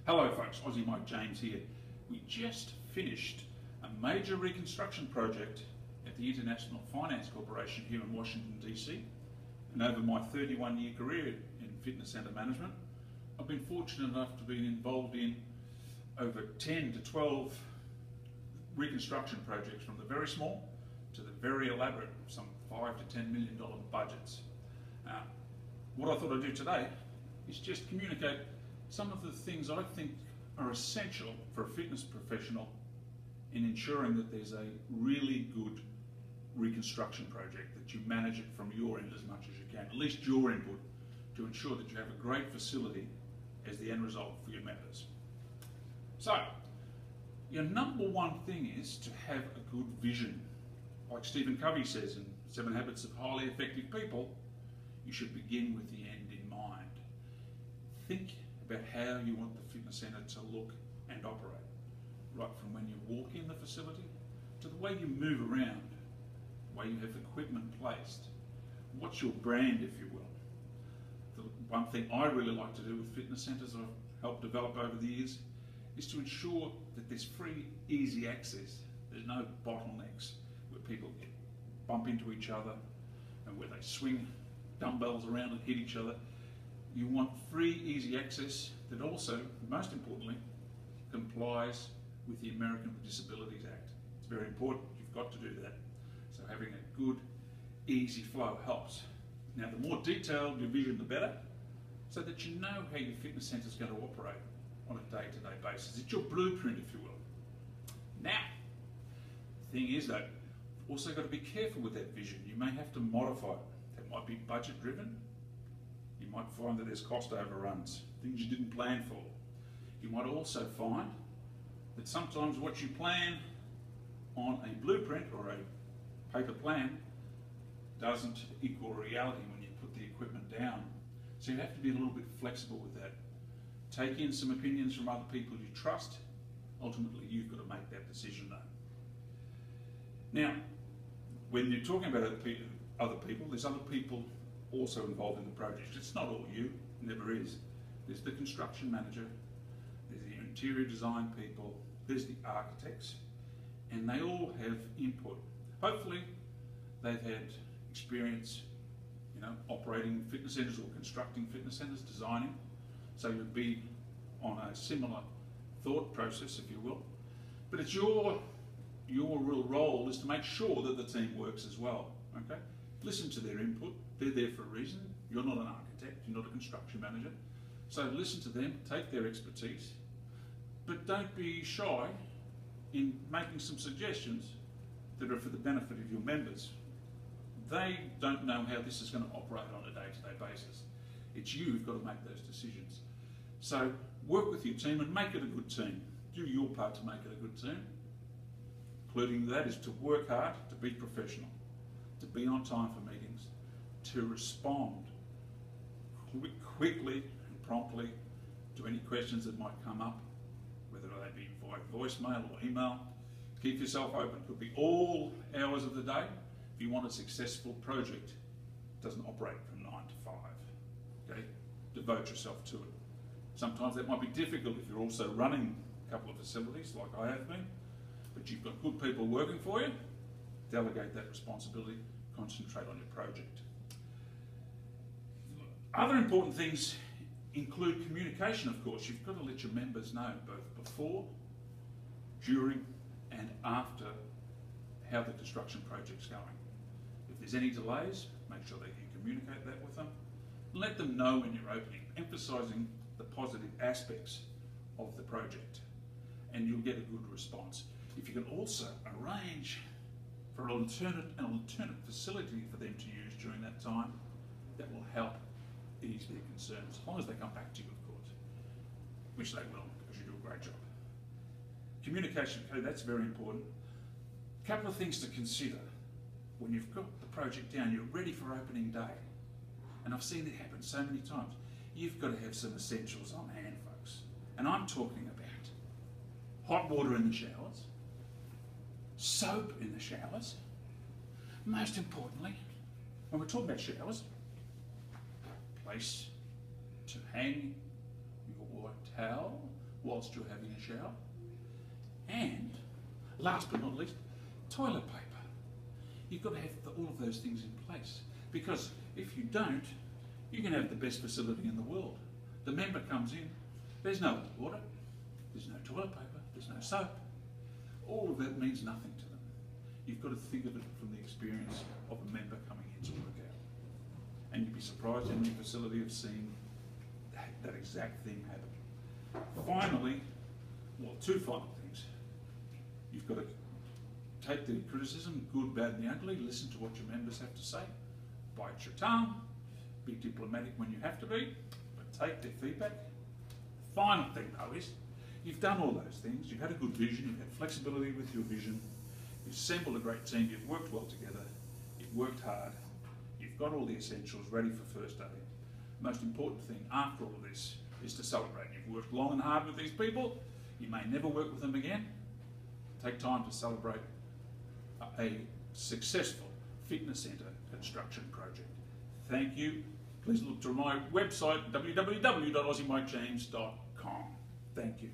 Hello folks, Aussie Mike James here. We just finished a major reconstruction project at the International Finance Corporation here in Washington DC, and over my 31-year career in fitness centre management, I've been fortunate enough to be involved in over 10 to 12 reconstruction projects, from the very small to the very elaborate, some $5 to $10 million budgets. What I thought I'd do today is just communicate some of the things I think are essential for a fitness professional in ensuring that there's a really good reconstruction project, that you manage it from your end as much as you can, at least your input, to ensure that you have a great facility as the end result for your members. So, your number one thing is to have a good vision. Like Stephen Covey says in 7 Habits of Highly Effective People, you should begin with the end in mind. Think about how you want the fitness centre to look and operate, right from when you walk in the facility to the way you move around, the way you have equipment placed. What's your brand, if you will? The one thing I really like to do with fitness centres I've helped develop over the years is to ensure that there's free, easy access. There's no bottlenecks where people bump into each other and where they swing dumbbells around and hit each other. You want free, easy access that also, most importantly, complies with the American with Disabilities Act. It's very important. You've got to do that. So having a good, easy flow helps. Now, the more detailed your vision, the better, so that you know how your fitness centre is going to operate on a day-to-day basis. It's your blueprint, if you will. Now, the thing is, though, you've also got to be careful with that vision. You may have to modify it. That might be budget-driven. You might find that there's cost overruns, things you didn't plan for. You might also find that sometimes what you plan on a blueprint or a paper plan doesn't equal reality when you put the equipment down. So you have to be a little bit flexible with that. Take in some opinions from other people you trust. Ultimately, you've got to make that decision though. Now, when you're talking about other people, there's other people also involved in the project. It's not all you, it never is. There's the construction manager, there's the interior design people, there's the architects, and they all have input. Hopefully, they've had experience, operating fitness centres or constructing fitness centres, designing, so you'll be on a similar thought process, if you will. But it's your real role is to make sure that the team works as well, okay? Listen to their input. They're there for a reason. You're not an architect, you're not a construction manager. So listen to them, take their expertise, but don't be shy in making some suggestions that are for the benefit of your members. They don't know how this is going to operate on a day-to-day basis. It's you who've got to make those decisions. So work with your team and make it a good team. Do your part to make it a good team. Including that is to work hard, to be professional, to be on time for meetings, to respond quickly and promptly to any questions that might come up, whether they be via voicemail or email. Keep yourself open. It could be all hours of the day. If you want a successful project, it doesn't operate from 9 to 5. Okay? Devote yourself to it. Sometimes that might be difficult if you're also running a couple of facilities like I have been, but you've got good people working for you. Delegate that responsibility, concentrate on your project. Other important things include communication, of course. You've got to let your members know both before, during, and after how the construction project's going. If there's any delays, make sure they can communicate that with them. Let them know when you're opening, emphasising the positive aspects of the project, and you'll get a good response. If you can also arrange for an alternate facility for them to use during that time, that will help ease their concerns, as long as they come back to you, of course, which they will, because you do a great job. Communication, okay, that's very important. A couple of things to consider. When you've got the project down, you're ready for opening day, and I've seen it happen so many times. You've got to have some essentials on hand, folks. And I'm talking about hot water in the showers, soap in the showers. Most importantly, when we're talking about showers, place to hang your towel whilst you're having a shower. And last but not least, toilet paper. You've got to have all of those things in place, because if you don't, you can have the best facility in the world. The member comes in, there's no water, there's no toilet paper, there's no soap. All of that means nothing to them. You've got to think of it from the experience of a member coming in to work out. And you'd be surprised in your facility of seeing that exact thing happen. Finally, well, two final things. You've got to take the criticism, good, bad and the ugly, listen to what your members have to say, bite your tongue, be diplomatic when you have to be, but take their feedback. Final thing though is, you've done all those things, you've had a good vision, you've had flexibility with your vision, you've assembled a great team, you've worked well together, you've worked hard, you've got all the essentials ready for first day. The most important thing after all of this is to celebrate. You've worked long and hard with these people, you may never work with them again. Take time to celebrate a successful fitness centre construction project. Thank you. Please look to my website, www.aussiemikejames.com. Thank you.